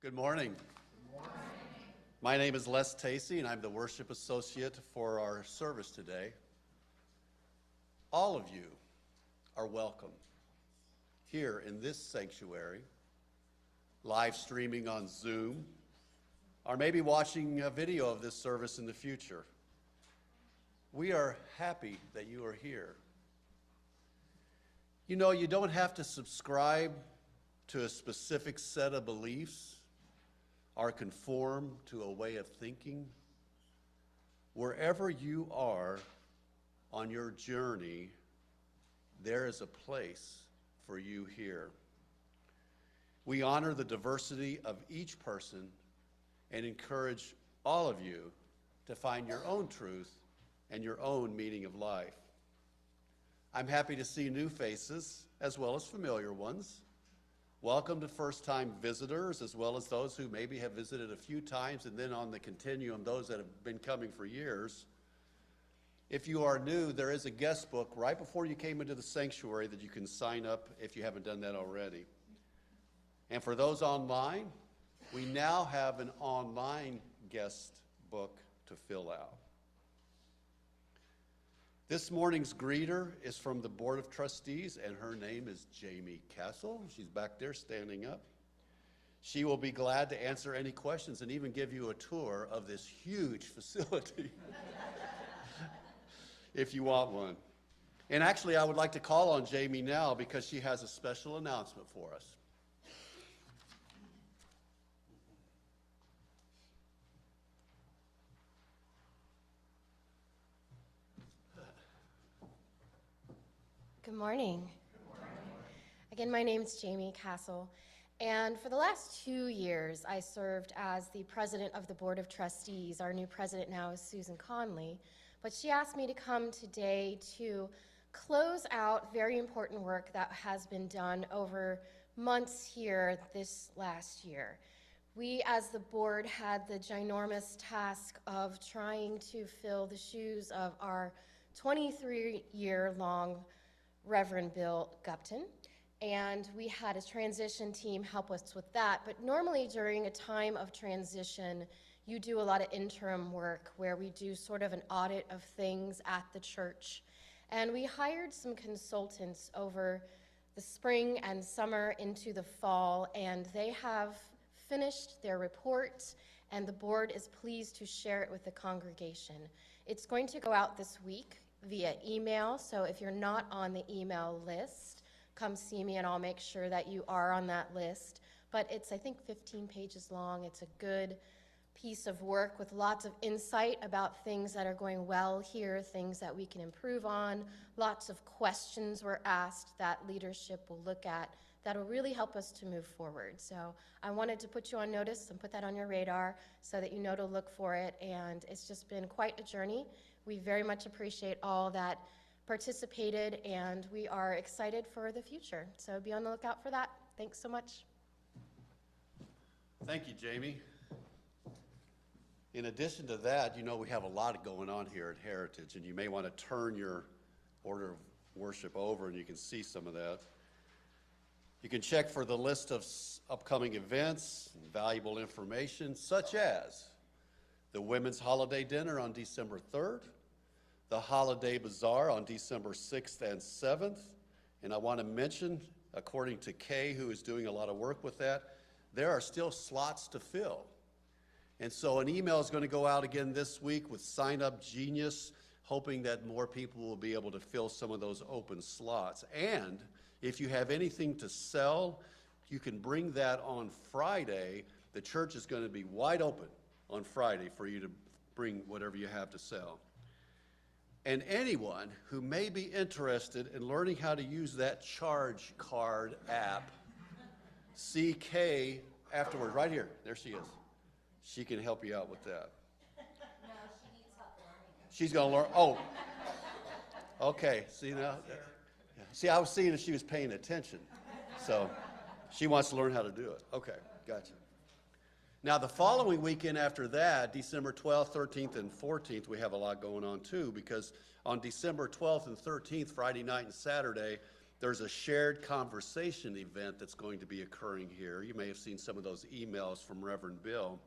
Good morning. Good morning. My name is Steph Tacy, and I'm the worship associate for our service today. All of you are welcome here in this sanctuary, live streaming on Zoom, or maybe watching a video of this service in the future. We are happy that you are here. You know, you don't have to subscribe to a specific set of beliefs or conform to a way of thinking. Wherever you are on your journey, there is a place for you here. We honor the diversity of each person and encourage all of you to find your own truth and your own meaning of life. I'm happy to see new faces as well as familiar ones. Welcome to first-time visitors, as well as those who maybe have visited a few times, and then on the continuum, those that have been coming for years. If you are new, there is a guest book right before you came into the sanctuary that you can sign up if you haven't done that already. And for those online, we now have an online guest book to fill out. This morning's greeter is from the Board of Trustees, and her name is Jamie Castle. She's back there standing up. She will be glad to answer any questions and even give you a tour of this huge facility if you want one. And actually, I would like to call on Jamie now because she has a special announcement for us. Good morning. Good morning. Again, my name is Jamie Castle, and for the last 2 years, I served as the president of the Board of Trustees. Our new president now is Susan Conley, but she asked me to come today to close out very important work that has been done over months here this last year. We, as the board, had the ginormous task of trying to fill the shoes of our 23-year-long Reverend Bill Gupton, and we had a transition team help us with that. But normally during a time of transition, you do a lot of interim work where we do sort of an audit of things at the church. And we hired some consultants over the spring and summer into the fall, and they have finished their report, and the board is pleased to share it with the congregation. It's going to go out this week via email, so if you're not on the email list, come see me and I'll make sure that you are on that list. But it's, I think, 15 pages long. It's a good piece of work with lots of insight about things that are going well here, things that we can improve on. Lots of questions were asked that leadership will look at that will really help us to move forward. So I wanted to put you on notice and put that on your radar so that you know to look for it, and it's just been quite a journey. We very much appreciate all that participated, and we are excited for the future. So be on the lookout for that. Thanks so much. Thank you, Jamie. In addition to that, you know we have a lot going on here at Heritage, and you may want to turn your order of worship over and you can see some of that. You can check for the list of upcoming events and valuable information, such as the Women's Holiday Dinner on December 3rd, the Holiday Bazaar on December 6th and 7th. And I want to mention, according to Kay, who is doing a lot of work with that, there are still slots to fill. And so an email is going to go out again this week with Sign Up Genius, hoping that more people will be able to fill some of those open slots. And if you have anything to sell, you can bring that on Friday. The church is going to be wide open on Friday for you to bring whatever you have to sell. And anyone who may be interested in learning how to use that charge card app, see Kay afterward, right here. There she is. She can help you out with that. No, she needs help learning. She's going to learn. Oh, okay. See now? See, I was seeing if she was paying attention. So she wants to learn how to do it. Okay, gotcha. Now, the following weekend after that, December 12th, 13th, and 14th, we have a lot going on too, because on December 12th and 13th, Friday night and Saturday, There's a shared conversation event that's going to be occurring here. You may have seen some of those emails from Reverend Bill.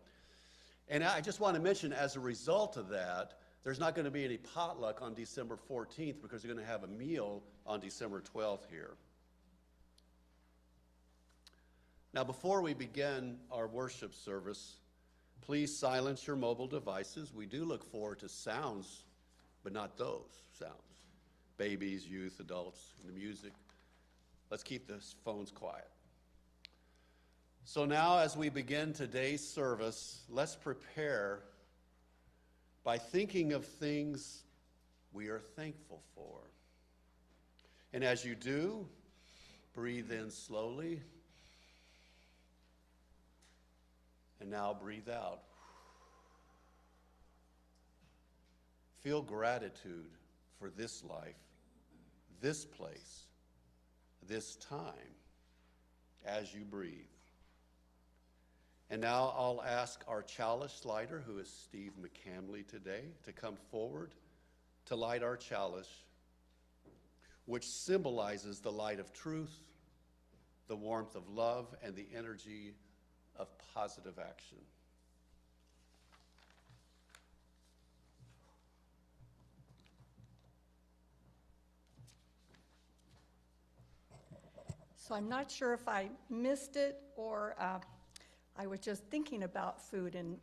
And I just want to mention, as a result of that, there's not going to be any potluck on December 14th because you're going to have a meal on December 12th here. Now, before we begin our worship service, please silence your mobile devices. We do look forward to sounds, but not those sounds. Babies, youth, adults, and the music. Let's keep the phones quiet. So now, as we begin today's service, let's prepare by thinking of things we are thankful for. And as you do, breathe in slowly. And now breathe out. Feel gratitude for this life, this place, this time, as you breathe. And now I'll ask our chalice lighter, who is Steve McCamley today, to come forward to light our chalice, which symbolizes the light of truth, the warmth of love, and the energy of positive action. So I'm not sure if I missed it or I was just thinking about food and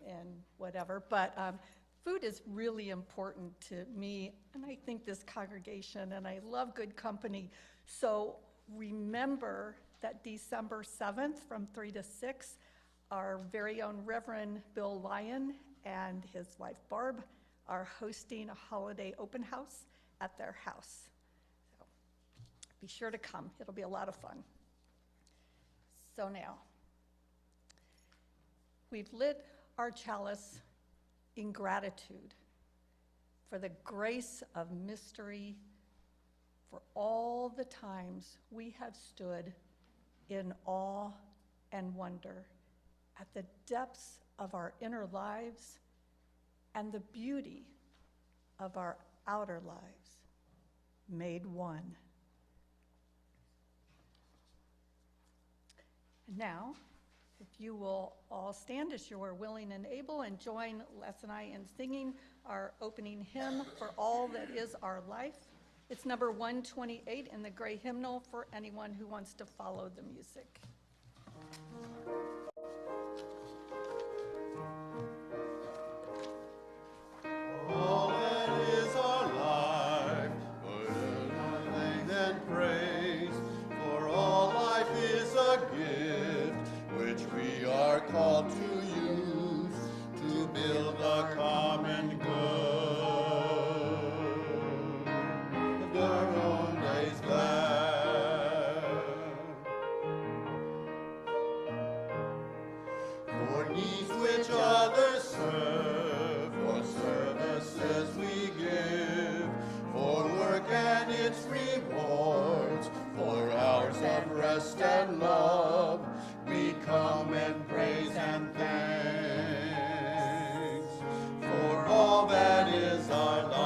whatever, but food is really important to me, and I think this congregation, and I love good company. So remember that December 7th from 3 to 6, our very own Reverend Bill Lyon and his wife Barb are hosting a holiday open house at their house. So be sure to come. It'll be a lot of fun. So now, we've lit our chalice in gratitude for the grace of mystery, for all the times we have stood in awe and wonder at the depths of our inner lives and the beauty of our outer lives, made one. And now, if you will all stand as you are willing and able and join Les and I in singing our opening hymn, For All That Is Our Life. It's number 128 in the gray hymnal for anyone who wants to follow the music. All that is our life, good thanks and praise, for all life is a gift which we are called to use to build a common good. Make our own days glad. For needs which others serve, for services we give, for work and its rewards, for hours of rest and love, we come and praise and thanks for all that is our life.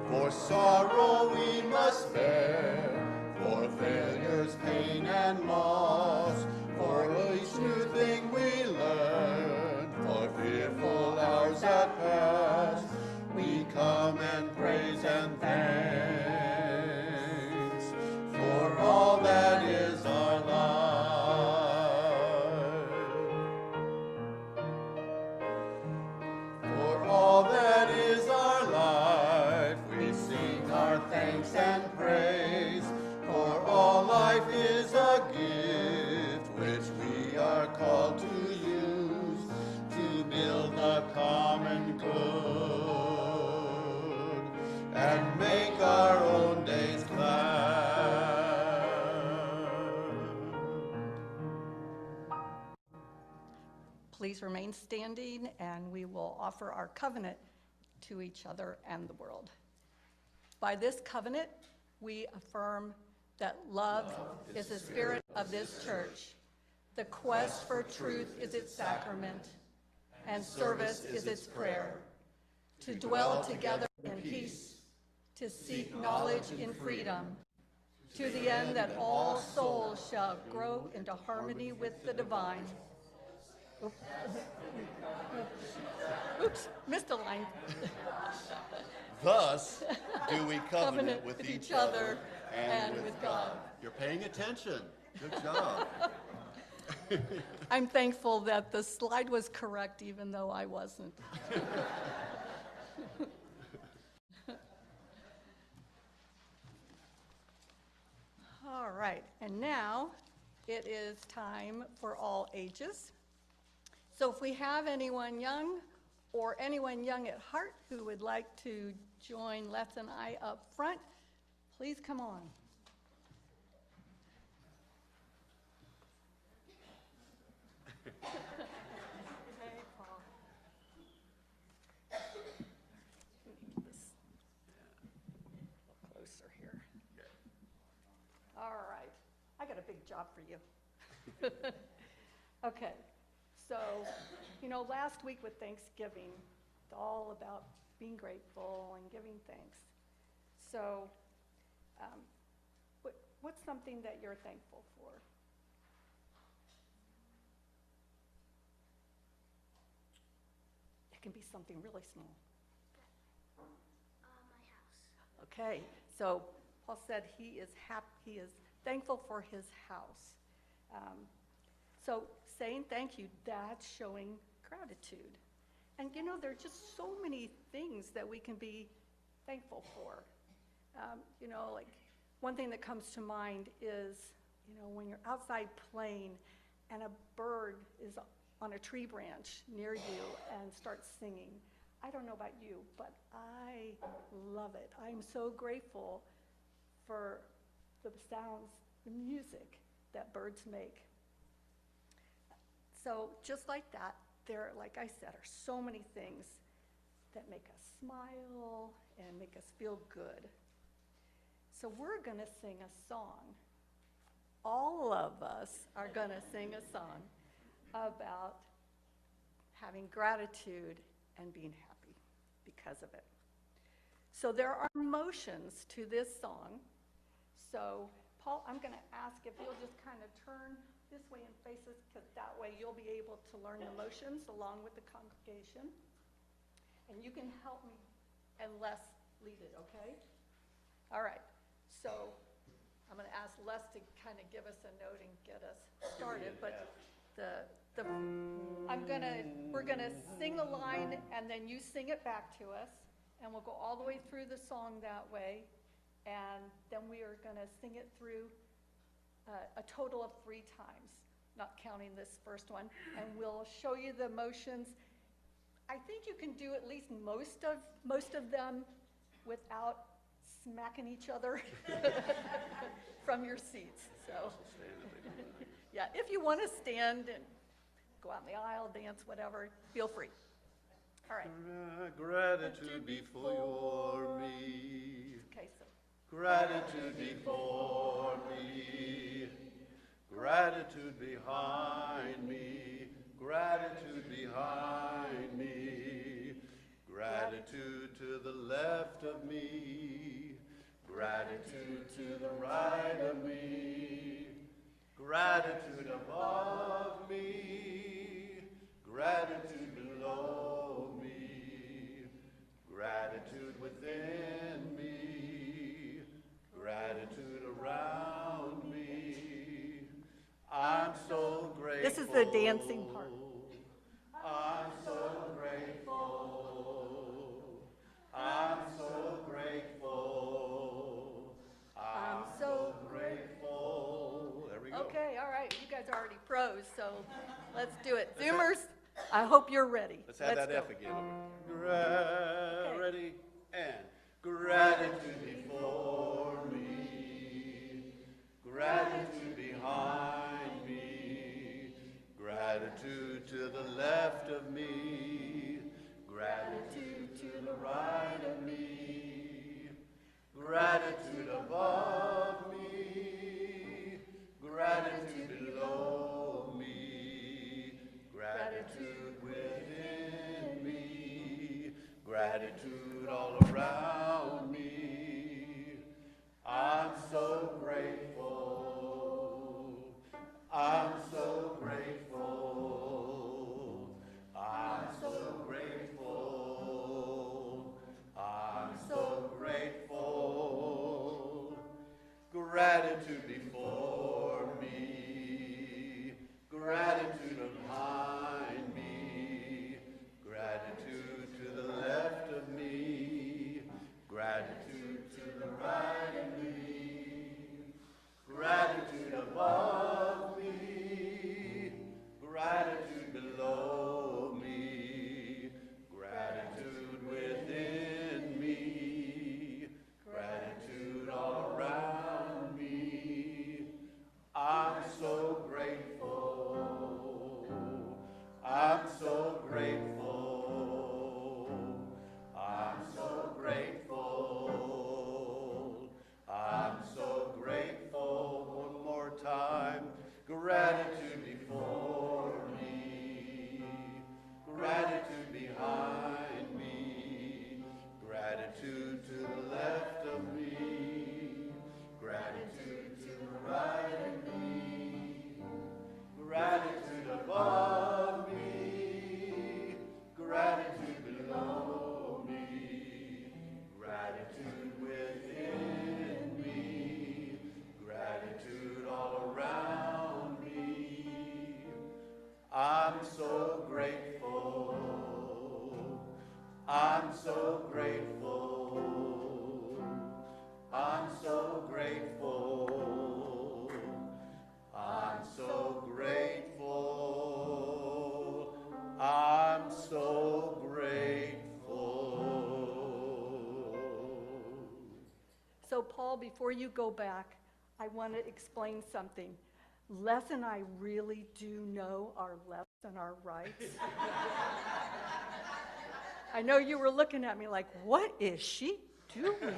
For sorrow we must bear, for failures, pain, and loss, for each new thing we learn, for fearful hours that pass, we come and praise and thanks for all that is our life. For all that is our life, we sing our thanks and praise. For all life is a gift which we are called to use to build a common good and make our own days glad. Please remain standing, and we will offer our covenant to each other and the world. By this covenant, we affirm that love is the spirit of this church. The quest for truth is its sacrament, and service is its prayer. to dwell together in peace, to seek knowledge in freedom, to the end that all souls shall grow into harmony with the divine. Oops, missed a line. Thus do we covenant with each other and with God. You're paying attention. Good job. I'm thankful that the slide was correct even though I wasn't. All right, and now it is time for all ages. So if we have anyone young or anyone young at heart who would like to join Les and I up front, please come on. Hey, Paul. Need this a little closer here. All right, I got a big job for you. Okay, so, you know, last week with Thanksgiving, it's all about being grateful and giving thanks. So, what's something that you're thankful for? It can be something really small. My house. Okay, so Paul said he is thankful for his house. So saying thank you, that's showing gratitude. And you know, there are just so many things that we can be thankful for. You know, like one thing that comes to mind is, you know, when you're outside playing and a bird is on a tree branch near you and starts singing. I don't know about you, but I love it. I'm so grateful for the sounds, the music that birds make. So just like that, there, like I said, are so many things that make us smile and make us feel good. So we're going to sing a song. All of us are going to sing a song about having gratitude and being happy because of it. So there are emotions to this song. So Paul, I'm going to ask if you'll just kind of turn this way and face us, because that way you'll be able to learn the motions along with the congregation. And you can help me and Les lead it, okay? All right, so I'm going to ask Les to kind of give us a note and get us started, but we're going to sing a line and then you sing it back to us, and we'll go all the way through the song that way, and then we are going to sing it through a total of 3 times, not counting this first one, and we'll show you the motions. I think you can do at least most of them without smacking each other from your seats. So, yeah, if you want to stand and go out in the aisle, dance, whatever, feel free. All right. Gratitude before me. Okay, so Gratitude before me. Gratitude behind me. Gratitude behind me. Gratitude to the left of me. Gratitude to the right of me. Gratitude above me. Gratitude below me. Gratitude within me. Gratitude around me. I'm so grateful. this is the dancing part. I'm so grateful. I'm so grateful. I'm so grateful. There we go. Okay, all right, you guys are already pros, so let's do it. Zoomers, I hope you're ready. Let's add that go. F again. Ready and gratitude before me, gratitude behind me, gratitude to the left of me, gratitude to the right of me, gratitude above me, gratitude below me, gratitude within me, gratitude gratitude all around me. I'm so grateful. I'm so grateful. I'm so grateful. I'm so grateful. Gratitude before me. Gratitude behind me. Gratitude to the left of me. Gratitude to the right of me. Gratitude above me. Gratitude below me. Gratitude within me. Gratitude all around me. I'm so grateful. I'm so grateful. I'm so grateful. I'm so grateful. One more time. Gratitude before me. Gratitude behind me. Gratitude to the left of me. Gratitude to the right of me. Gratitude above me. Gratitude below me. Gratitude within me. Gratitude all around me. I'm so grateful. I'm so grateful. I'm so grateful. I'm so grateful. I'm so grateful. So Paul, before you go back, I want to explain something. Les and I really do know our lefts and our rights. I know you were looking at me like, what is she doing?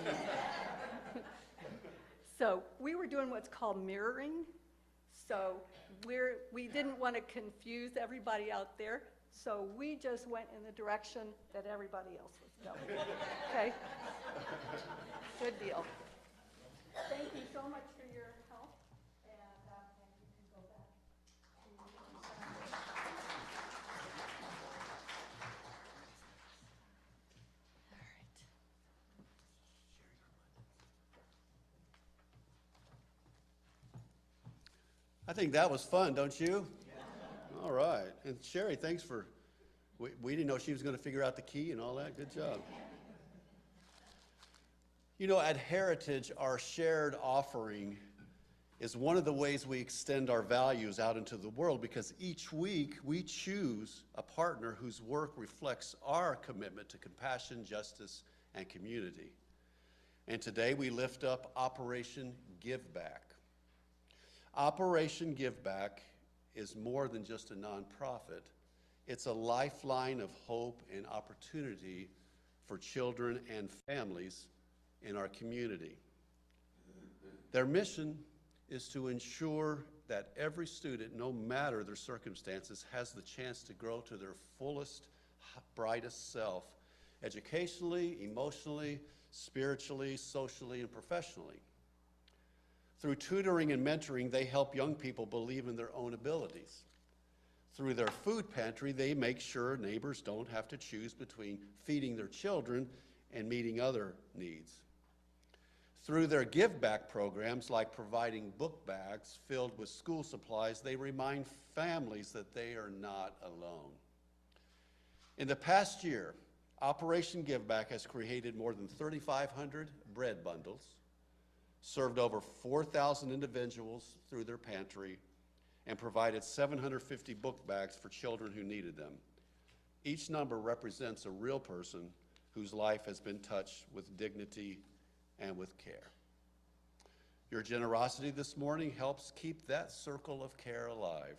So we were doing what's called mirroring. So we didn't want to confuse everybody out there. So we just went in the direction that everybody else was going. Okay? Good deal. Thank you so much for your help. And you can go back. I think that was fun, don't you? All right. And Sherry, thanks for, we didn't know she was going to figure out the key and all that. Good job. You know, at Heritage, our shared offering is one of the ways we extend our values out into the world, because each week we choose a partner whose work reflects our commitment to compassion, justice, and community. And today we lift up Operation Give Back. Operation Give Back is more than just a nonprofit. It's a lifeline of hope and opportunity for children and families in our community. Their mission is to ensure that every student, no matter their circumstances, has the chance to grow to their fullest, brightest self, educationally, emotionally, spiritually, socially, and professionally. Through tutoring and mentoring, they help young people believe in their own abilities. Through their food pantry, they make sure neighbors don't have to choose between feeding their children and meeting other needs. Through their give back programs, like providing book bags filled with school supplies, they remind families that they are not alone. In the past year, Operation Give Back has created more than 3,500 bread bundles, served over 4,000 individuals through their pantry, and provided 750 book bags for children who needed them. Each number represents a real person whose life has been touched with dignity and with care. Your generosity this morning helps keep that circle of care alive.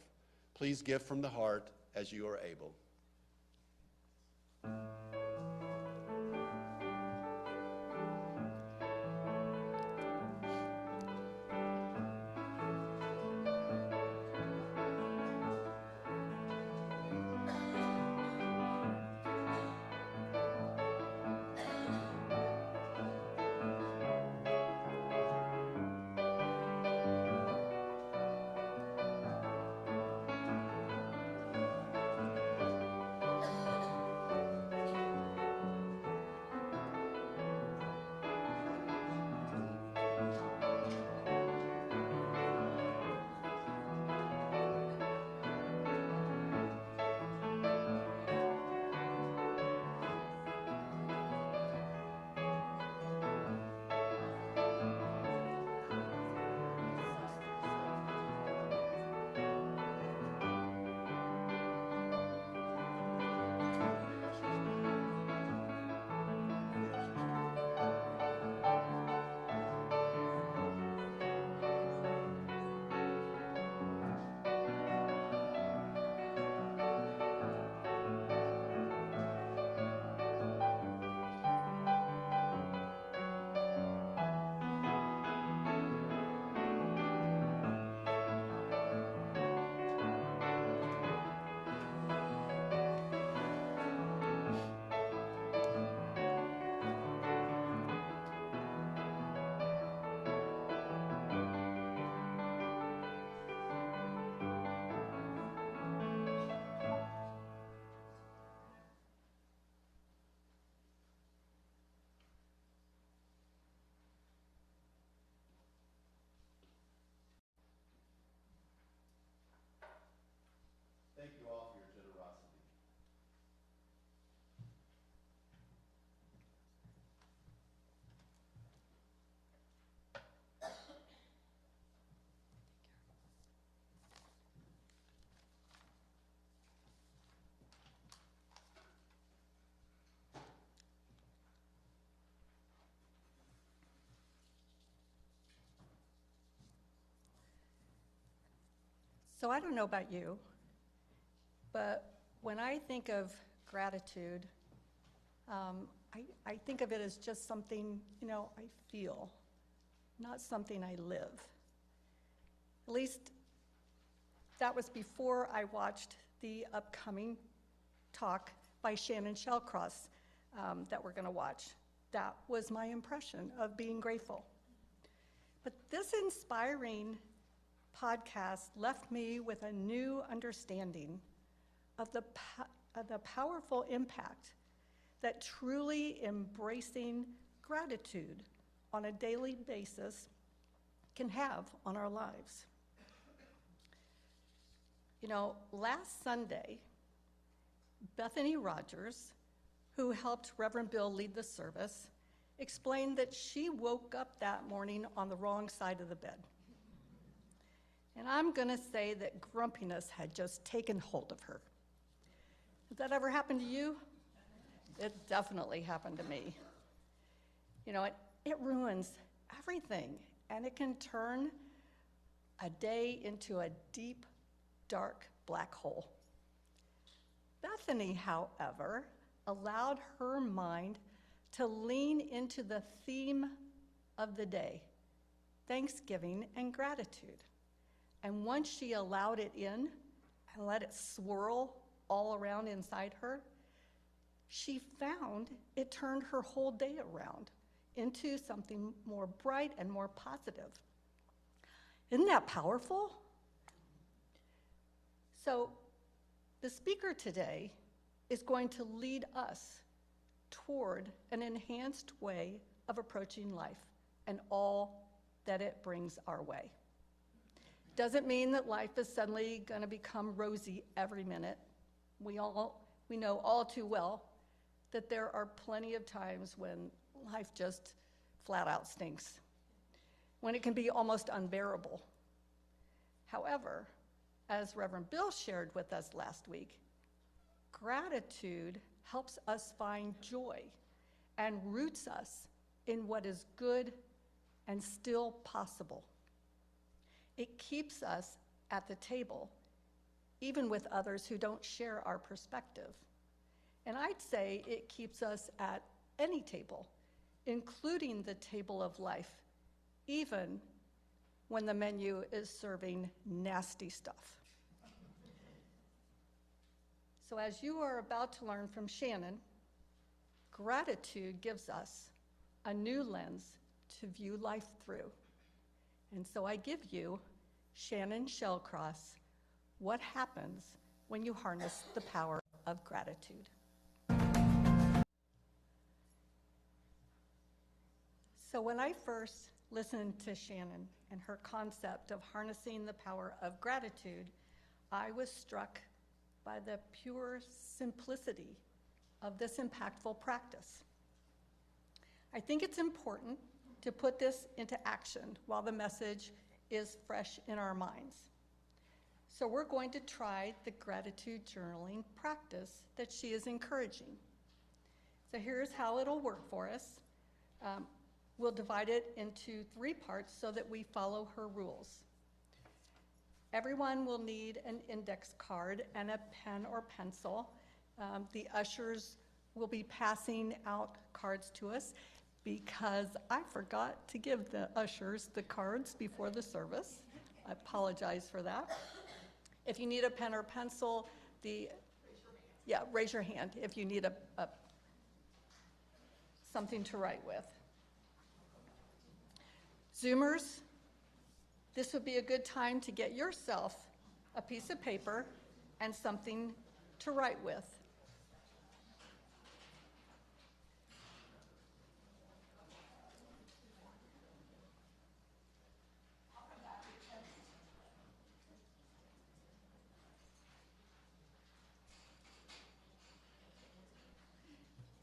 Please give from the heart as you are able. So I don't know about you, but when I think of gratitude, I think of it as just something, I feel, not something I live. At least that was before I watched the upcoming talk by Shannon Shellcross that we're going to watch. That was my impression of being grateful. But this inspiring podcast left me with a new understanding of the powerful impact that truly embracing gratitude on a daily basis can have on our lives. Last Sunday, Bethany Rogers, who helped Reverend Bill lead the service, explained that she woke up that morning on the wrong side of the bed. And I'm going to say that grumpiness had just taken hold of her. Has that ever happened to you? It definitely happened to me. It ruins everything, and it can turn a day into a deep, dark black hole. Bethany, however, allowed her mind to lean into the theme of the day, Thanksgiving and gratitude. And once she allowed it in and let it swirl all around inside her, she found it turned her whole day around into something more bright and more positive. Isn't that powerful? So, the speaker today is going to lead us toward an enhanced way of approaching life and all that it brings our way. Doesn't mean that life is suddenly going to become rosy every minute. We know all too well that there are plenty of times when life just flat out stinks, when it can be almost unbearable. However, as Reverend Bill shared with us last week, gratitude helps us find joy and roots us in what is good and still possible. It keeps us at the table, even with others who don't share our perspective. And I'd say it keeps us at any table, including the table of life, even when the menu is serving nasty stuff. So as you are about to learn from Shannon, gratitude gives us a new lens to view life through. And so I give you Shannon Shellcross, What Happens When You Harness the Power of Gratitude. So when I first listened to Shannon and her concept of harnessing the power of gratitude, I was struck by the pure simplicity of this impactful practice. I think it's important to put this into action while the message is fresh in our minds. So we're going to try the gratitude journaling practice that she is encouraging. So here's how it'll work for us. We'll divide it into 3 parts so that we follow her rules. Everyone will need an index card and a pen or pencil. The ushers will be passing out cards to us because I forgot to give the ushers the cards before the service. I apologize for that. If you need a pen or pencil, raise your hand if you need something to write with. Zoomers, this would be a good time to get yourself a piece of paper and something to write with.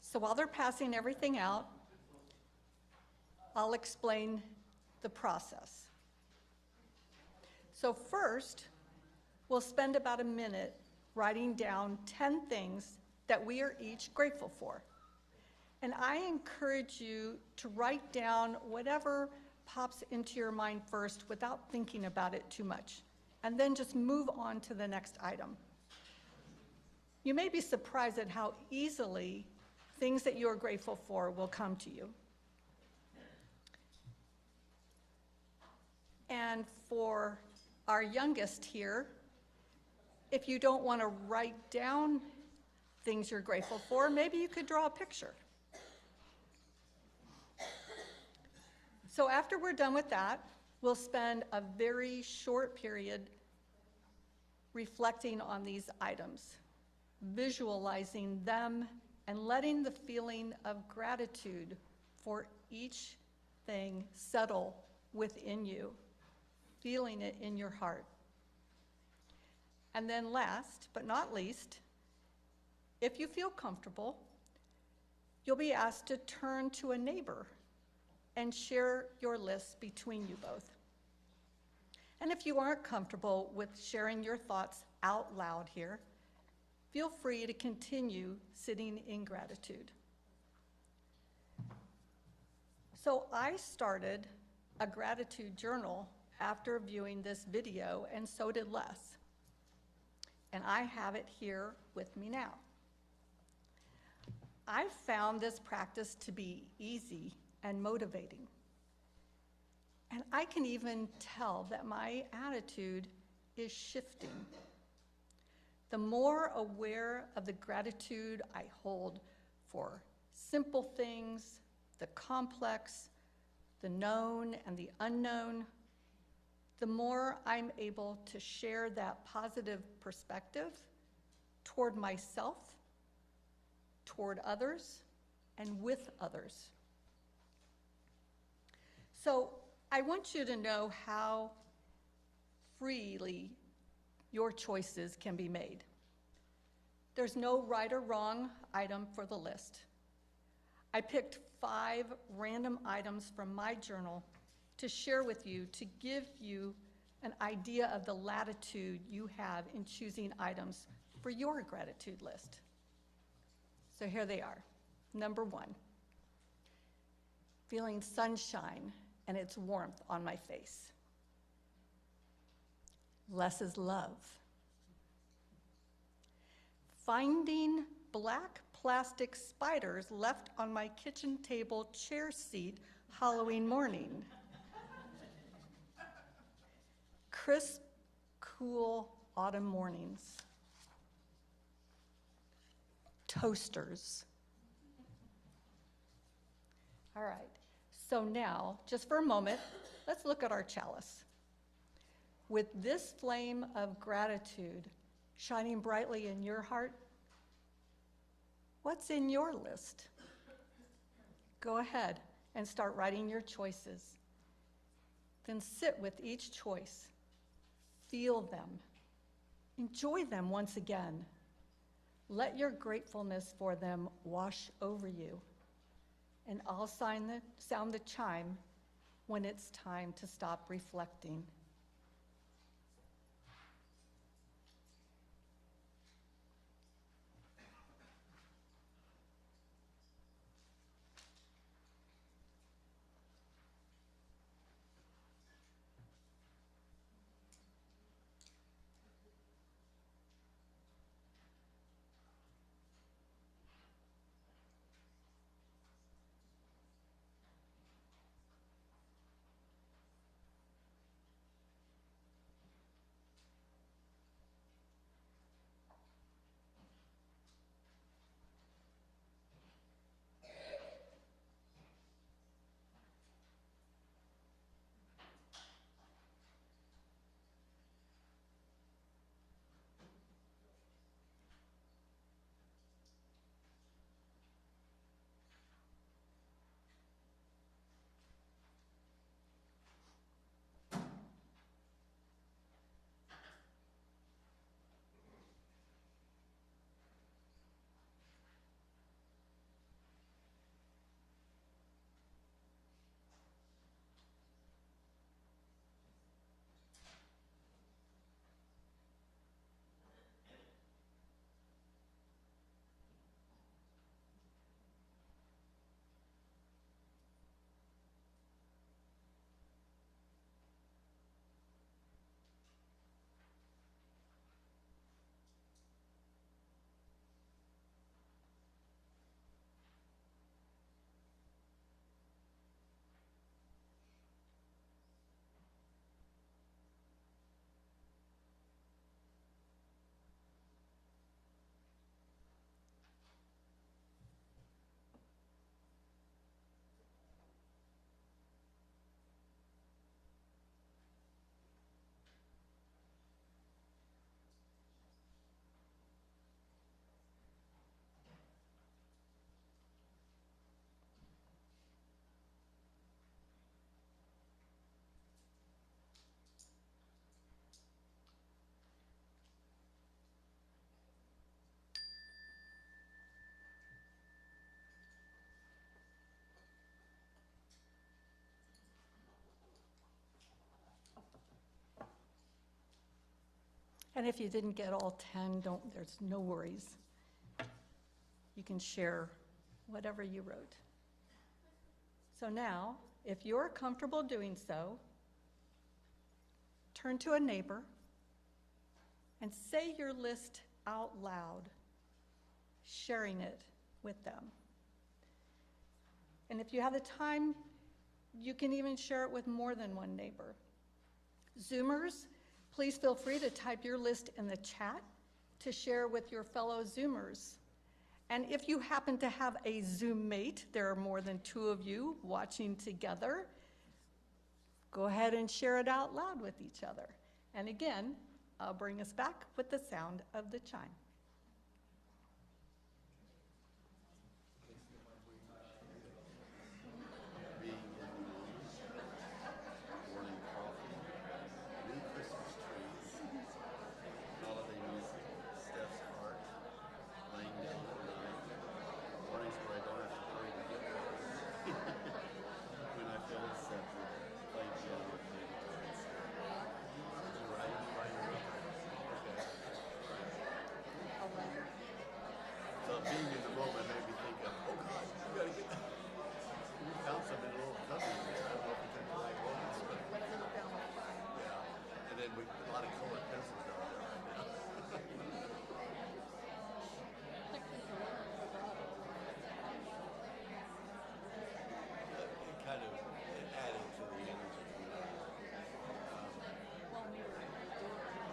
So while they're passing everything out, I'll explain the process. So first, we'll spend about a minute writing down 10 things that we are each grateful for. And I encourage you to write down whatever pops into your mind first without thinking about it too much. and then just move on to the next item. You may be surprised at how easily things that you are grateful for will come to you. And for our youngest here, if you don't want to write down things you're grateful for, maybe you could draw a picture. So after we're done with that, we'll spend a very short period reflecting on these items, visualizing them, and letting the feeling of gratitude for each thing settle within you, feeling it in your heart. And then last but not least, if you feel comfortable, you'll be asked to turn to a neighbor and share your list between you both. And if you aren't comfortable with sharing your thoughts out loud here, feel free to continue sitting in gratitude. So I started a gratitude journal after viewing this video, and so did Les. And I have it here with me now. I found this practice to be easy and motivating. And I can even tell that my attitude is shifting. The more aware of the gratitude I hold for simple things, the complex, the known and the unknown, the more I'm able to share that positive perspective toward myself, toward others, and with others. So I want you to know how freely your choices can be made. There's no right or wrong item for the list. I picked 5 random items from my journal to share with you to give you an idea of the latitude you have in choosing items for your gratitude list. So here they are. Number 1, feeling sunshine and its warmth on my face. Les's love. Finding black plastic spiders left on my kitchen table chair seat Halloween morning. Crisp, cool autumn mornings. Toasters. All right, so now, just for a moment, let's look at our chalice. With this flame of gratitude shining brightly in your heart, what's in your list? Go ahead and start writing your choices. Then sit with each choice. Feel them. Enjoy them once again. Let your gratefulness for them wash over you. And I'll sound the chime when it's time to stop reflecting. And if you didn't get all 10, there's no worries. You can share whatever you wrote. So now, if you're comfortable doing so, turn to a neighbor and say your list out loud, sharing it with them. And if you have the time, you can even share it with more than one neighbor. Zoomers, please feel free to type your list in the chat to share with your fellow Zoomers. And if you happen to have a Zoom mate, there are more than 2 of you watching together, go ahead and share it out loud with each other. And again, I'll bring us back with the sound of the chime. Being in the morning coffee, new Christmas trees, holiday music, Steph's heart, laying down at night, mornings where I don't have to hurry to get ready. When I feel accepted, play piano, play guitar. Did you write? Okay. So being in the moment made me think of, oh God, you gotta get that. We found some in a little cubby in there. I don't know if we can find ones, but yeah. And then we a lot of colored pencils out there right now. It kind of added to the energy.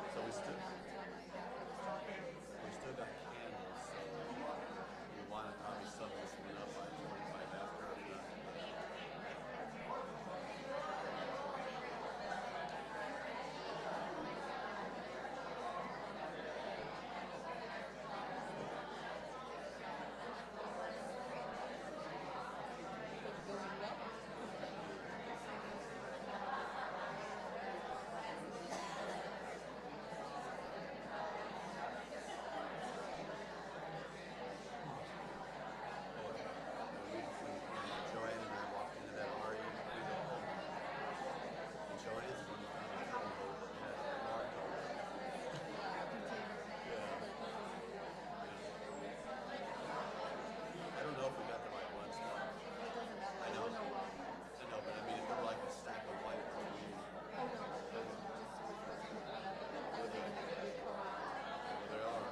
So we still got candles. So we want to probably sum this one up by 25 after. Joanne and I walked into that RE home. And Joanne's one found a cubby hole that had a mark on it. I don't know if we got the right ones. I know, but I mean, if they're like a stack of white ones. They are.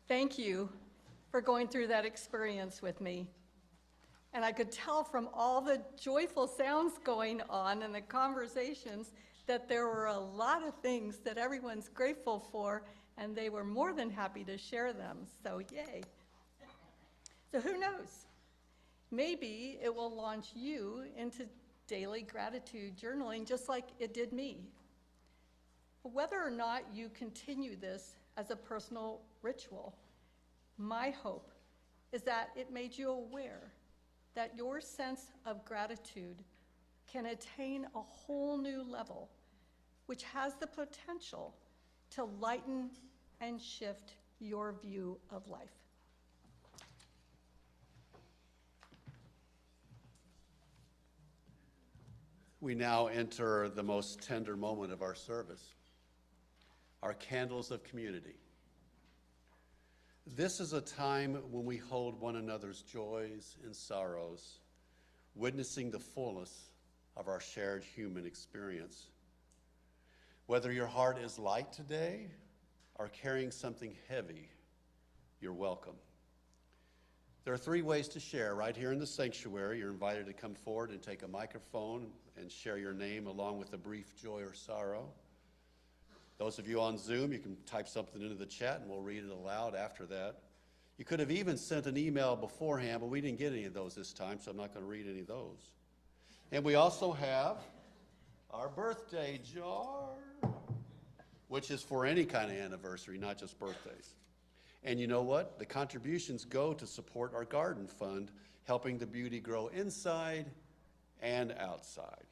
Thank you for going through that experience with me. And I could tell from all the joyful sounds going on in the conversations that there were a lot of things that everyone's grateful for, and they were more than happy to share them, so yay. So who knows? Maybe it will launch you into daily gratitude journaling just like it did me. But whether or not you continue this as a personal ritual, my hope is that it made you aware that your sense of gratitude can attain a whole new level, which has the potential to lighten and shift your view of life. We now enter the most tender moment of our service, our candles of community. This is a time when we hold one another's joys and sorrows, witnessing the fullness of our shared human experience. Whether your heart is light today or carrying something heavy, you're welcome. There are 3 ways to share. Right here in the sanctuary, you're invited to come forward and take a microphone and share your name along with a brief joy or sorrow. Those of you on Zoom, you can type something into the chat and we'll read it aloud after that. You could have even sent an email beforehand, but we didn't get any of those this time, so I'm not going to read any of those. And we also have our birthday jar, which is for any kind of anniversary, not just birthdays. And you know what? The contributions go to support our garden fund, helping the beauty grow inside and outside.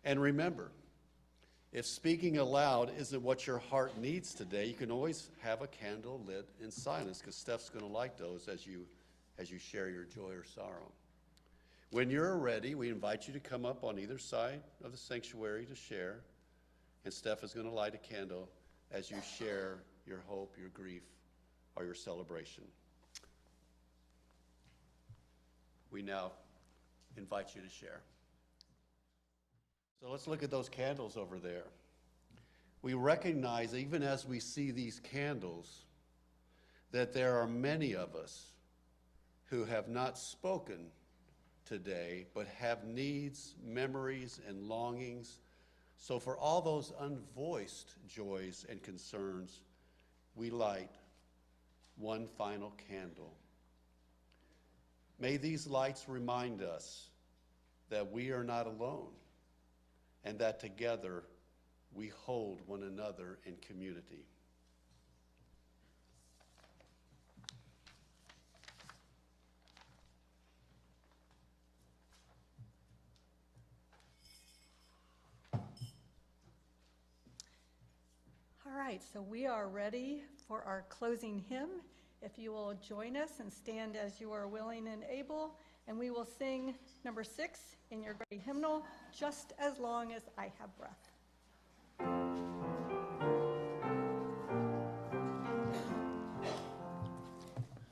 And remember, if speaking aloud isn't what your heart needs today, you can always have a candle lit in silence, because Steph's going to light those as you share your joy or sorrow. When you're ready, we invite you to come up on either side of the sanctuary to share, and Steph is going to light a candle as you share your hope, your grief, or your celebration. We now invite you to share. So let's look at those candles over there. We recognize, even as we see these candles, that there are many of us who have not spoken today, but have needs, memories, and longings. So for all those unvoiced joys and concerns, we light one final candle. May these lights remind us that we are not alone, and that together we hold one another in community. All right, so we are ready for our closing hymn. If you will join us and stand as you are willing and able, and we will sing number 6 in your great hymnal, Just as Long as I Have Breath.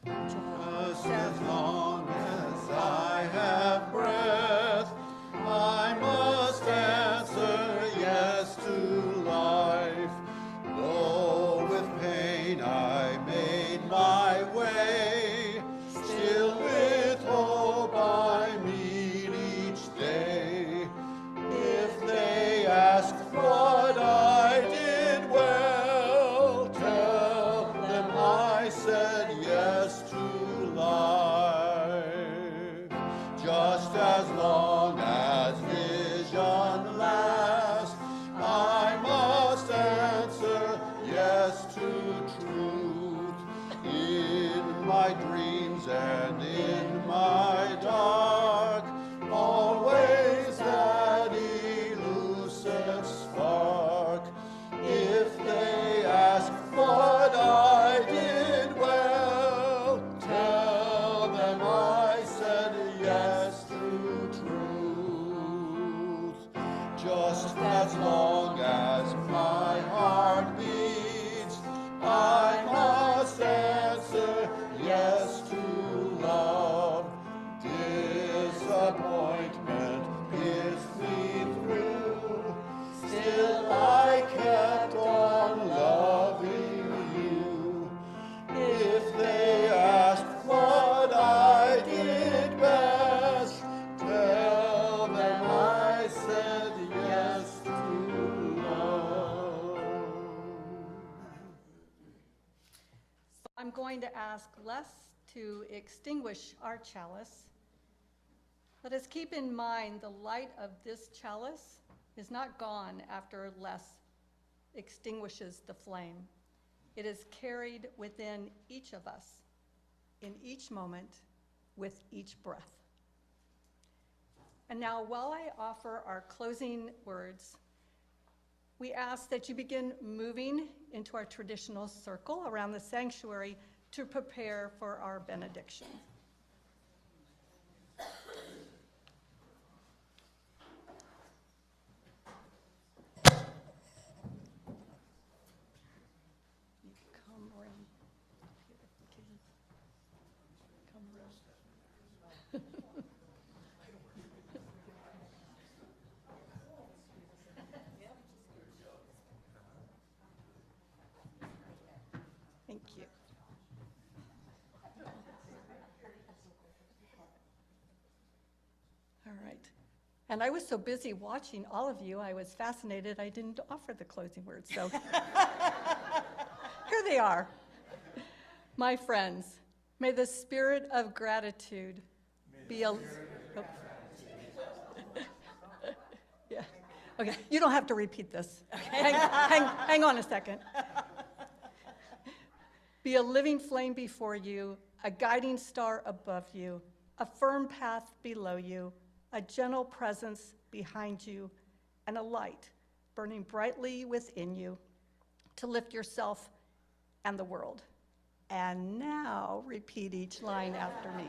Just as long as I have breath, I must answer yes to life. Though with pain I made my way, still with hope I meet each day. If they ask what I did well, tell them I said yes to life. Just as long as vision lasts, I must answer yes to truth. In my dreams and in my dark, always that elusive spark. If they ask what I did well, tell them I said yes to truth. Just as long as my heart beats, I must answer yes to love. Disappointment pierced me through, still I kept on loving you. If they ask what I did best, tell them I said yes to love. I'm going to ask Les to extinguish our chalice, let us keep in mind the light of this chalice is not gone after Les extinguishes the flame. It is carried within each of us, in each moment, with each breath. And now, while I offer our closing words, we ask that you begin moving into our traditional circle around the sanctuary to prepare for our benediction. Come around. Come around. Thank you. All right. And I was so busy watching all of you, I was fascinated I didn't offer the closing words. So here they are. My friends, may the spirit of gratitude be a... Yeah. Okay, you don't have to repeat this. Hang on a second. Be a living flame before you, a guiding star above you, a firm path below you, a gentle presence behind you, and a light burning brightly within you to lift yourself and the world. And now repeat each line after me.